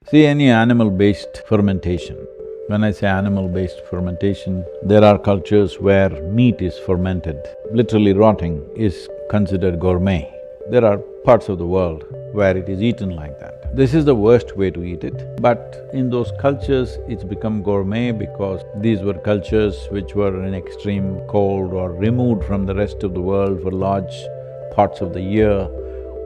See, any animal-based fermentation, when I say animal-based fermentation, there are cultures where meat is fermented, literally rotting is considered gourmet. There are parts of the world where it is eaten like that. This is the worst way to eat it, but in those cultures, it's become gourmet because these were cultures which were in extreme cold or removed from the rest of the world for large parts of the year.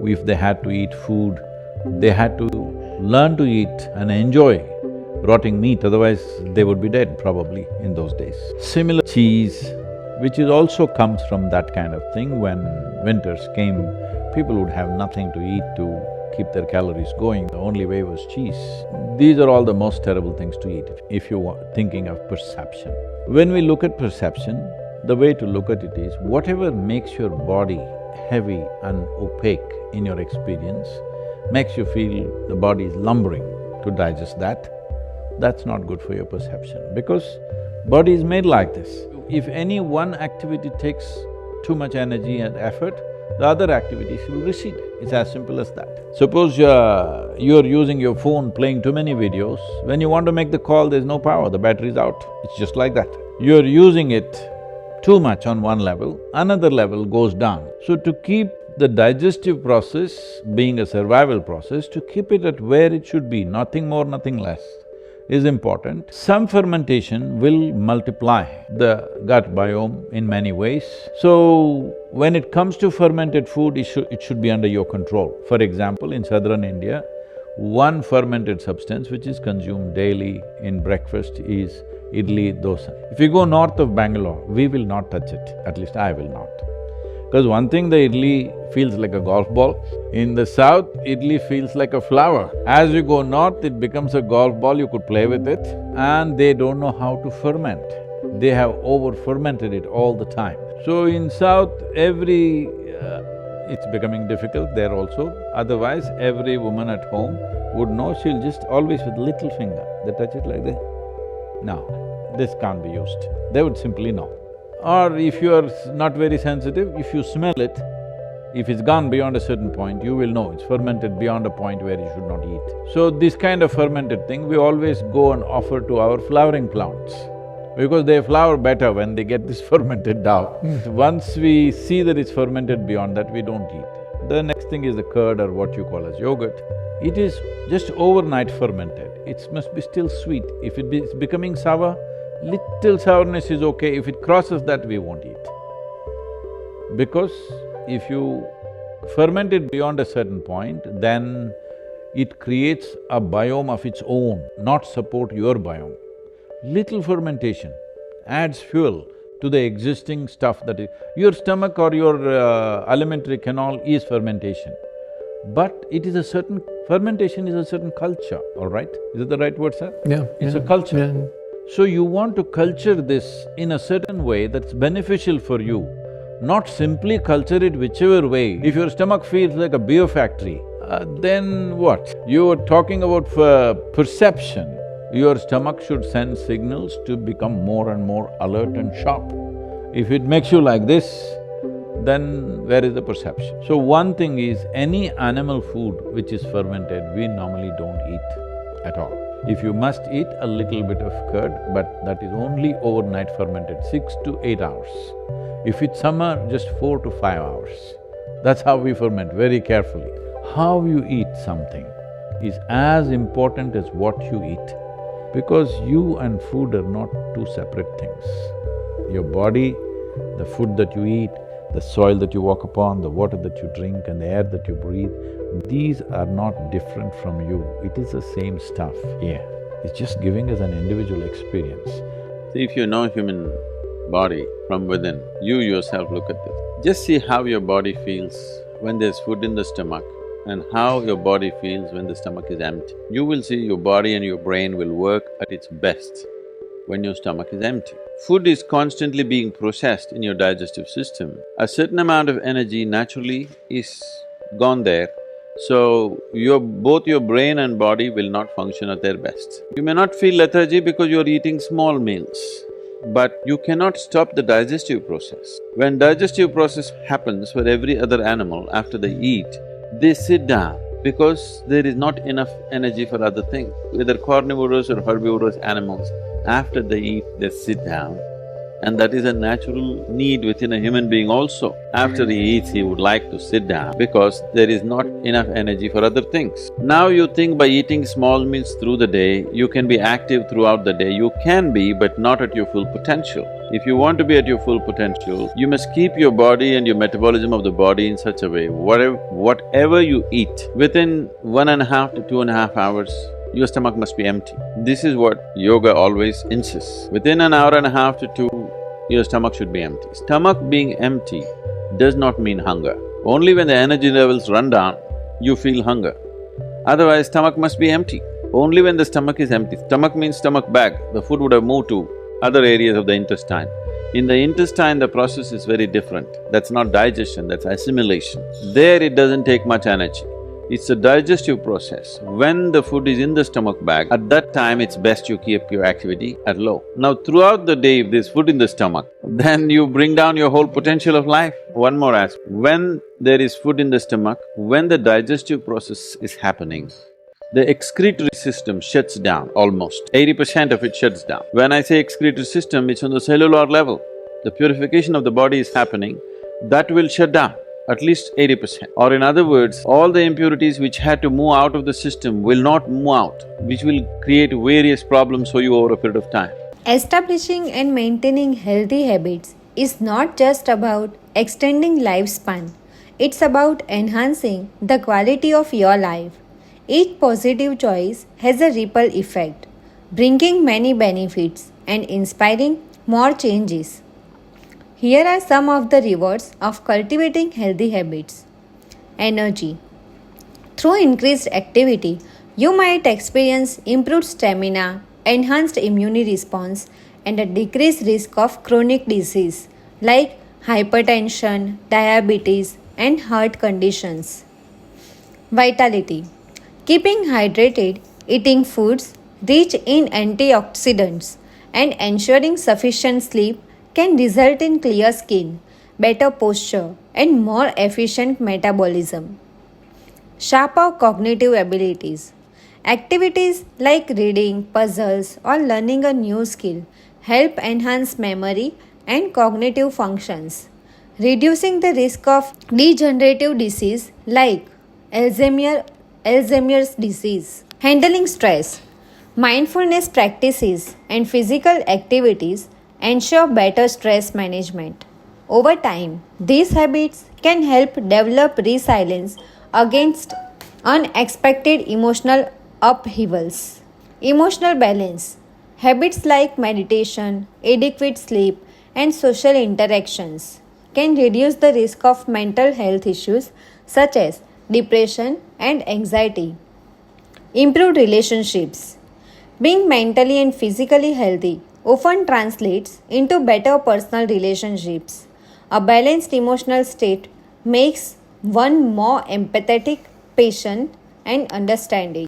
If they had to eat food, they had to learn to eat and enjoy rotting meat, otherwise they would be dead probably in those days. Similar cheese, which is also comes from that kind of thing. When winters came, people would have nothing to eat to keep their calories going, the only way was cheese. These are all the most terrible things to eat if you are thinking of perception. When we look at perception, the way to look at it is, whatever makes your body heavy and opaque in your experience, makes you feel the body is lumbering to digest that, that's not good for your perception, because body is made like this. If any one activity takes too much energy and effort, the other activities will recede. It's as simple as that. Suppose you're using your phone, playing too many videos, when you want to make the call, there's no power, the battery's out. It's just like that. You're using it too much on one level, another level goes down. So to keep the digestive process being a survival process, to keep it at where it should be, nothing more, nothing less, is important. Some fermentation will multiply the gut biome in many ways. So, when it comes to fermented food, it should be under your control. For example, in southern India, one fermented substance which is consumed daily in breakfast is idli, dosa. If you go north of Bangalore, we will not touch it, at least I will not. Because one thing, the idli feels like a golf ball. In the south, idli feels like a flower. As you go north, it becomes a golf ball, you could play with it, and they don't know how to ferment. They have over-fermented it all the time. So in south, it's becoming difficult there also. Otherwise, every woman at home would know, she'll just always with little finger, they touch it like this. No, this can't be used. They would simply know. Or if you are not very sensitive, if you smell it, if it's gone beyond a certain point, you will know it's fermented beyond a point where you should not eat. So this kind of fermented thing, we always go and offer to our flowering plants, because they flower better when they get this fermented dough. Once we see that it's fermented beyond that, we don't eat. The next thing is the curd, or what you call as yogurt. It is just overnight fermented, it must be still sweet. If it's becoming sour, little sourness is okay, if it crosses that, we won't eat. Because if you ferment it beyond a certain point, then it creates a biome of its own, not support your biome. Little fermentation adds fuel to the existing stuff that is… Your stomach or your alimentary canal is fermentation, but it is a certain… fermentation is a certain culture, all right? Is it the right word, sir? Yeah. It's a culture. Yeah. So you want to culture this in a certain way that's beneficial for you, not simply culture it whichever way. If your stomach feels like a beer factory, then what? You are talking about perception. Your stomach should send signals to become more and more alert and sharp. If it makes you like this, then where is the perception? So one thing is, any animal food which is fermented, we normally don't eat at all. If you must eat a little bit of curd, but that is only overnight fermented, 6 to 8 hours. If it's summer, just 4 to 5 hours. That's how we ferment, very carefully. How you eat something is as important as what you eat, because you and food are not two separate things. Your body, the food that you eat, the soil that you walk upon, the water that you drink and the air that you breathe, these are not different from you, it is the same stuff. Yeah, it's just giving us an individual experience. See, if you know human body from within, you yourself look at this. Just see how your body feels when there's food in the stomach and how your body feels when the stomach is empty. You will see your body and your brain will work at its best when your stomach is empty. Food is constantly being processed in your digestive system. A certain amount of energy naturally is gone there, so both your brain and body will not function at their best. You may not feel lethargy because you're eating small meals, but you cannot stop the digestive process. When digestive process happens for every other animal after they eat, they sit down because there is not enough energy for other things. Whether carnivorous or herbivorous animals, after they eat, they sit down. And that is a natural need within a human being also. After he eats, he would like to sit down because there is not enough energy for other things. Now you think by eating small meals through the day, you can be active throughout the day. You can be, but not at your full potential. If you want to be at your full potential, you must keep your body and your metabolism of the body in such a way, whatever you eat, within 1.5 to 2.5 hours, your stomach must be empty. This is what yoga always insists. Within an hour and a half to two, your stomach should be empty. Stomach being empty does not mean hunger. Only when the energy levels run down, you feel hunger. Otherwise, stomach must be empty. Only when the stomach is empty. Stomach means stomach bag, the food would have moved to other areas of the intestine. In the intestine, the process is very different. That's not digestion, that's assimilation. There it doesn't take much energy. It's a digestive process. When the food is in the stomach bag, at that time it's best you keep your activity at low. Now throughout the day, if there's food in the stomach, then you bring down your whole potential of life. One more aspect, when there is food in the stomach, when the digestive process is happening, the excretory system shuts down almost, 80% of it shuts down. When I say excretory system, it's on the cellular level. The purification of the body is happening, that will shut down at least 80%. Or in other words, all the impurities which had to move out of the system will not move out, which will create various problems for you over a period of time. Establishing and maintaining healthy habits is not just about extending lifespan, it's about enhancing the quality of your life. Each positive choice has a ripple effect, bringing many benefits and inspiring more changes. Here are some of the rewards of cultivating healthy habits. Energy. Through increased activity, you might experience improved stamina, enhanced immune response, and a decreased risk of chronic disease like hypertension, diabetes, and heart conditions. Vitality. Keeping hydrated, eating foods rich in antioxidants, and ensuring sufficient sleep can result in clear skin, better posture, and more efficient metabolism. Sharper cognitive abilities. Activities like reading, puzzles, or learning a new skill help enhance memory and cognitive functions, reducing the risk of degenerative disease like Alzheimer's disease. Handling stress. Mindfulness practices and physical activities ensure better stress management. Over time, these habits can help develop resilience against unexpected emotional upheavals. Emotional balance. Habits like meditation, adequate sleep, and social interactions can reduce the risk of mental health issues such as depression and anxiety. Improved relationships. Being mentally and physically healthy often translates into better personal relationships. A balanced emotional state makes one more empathetic, patient, and understanding.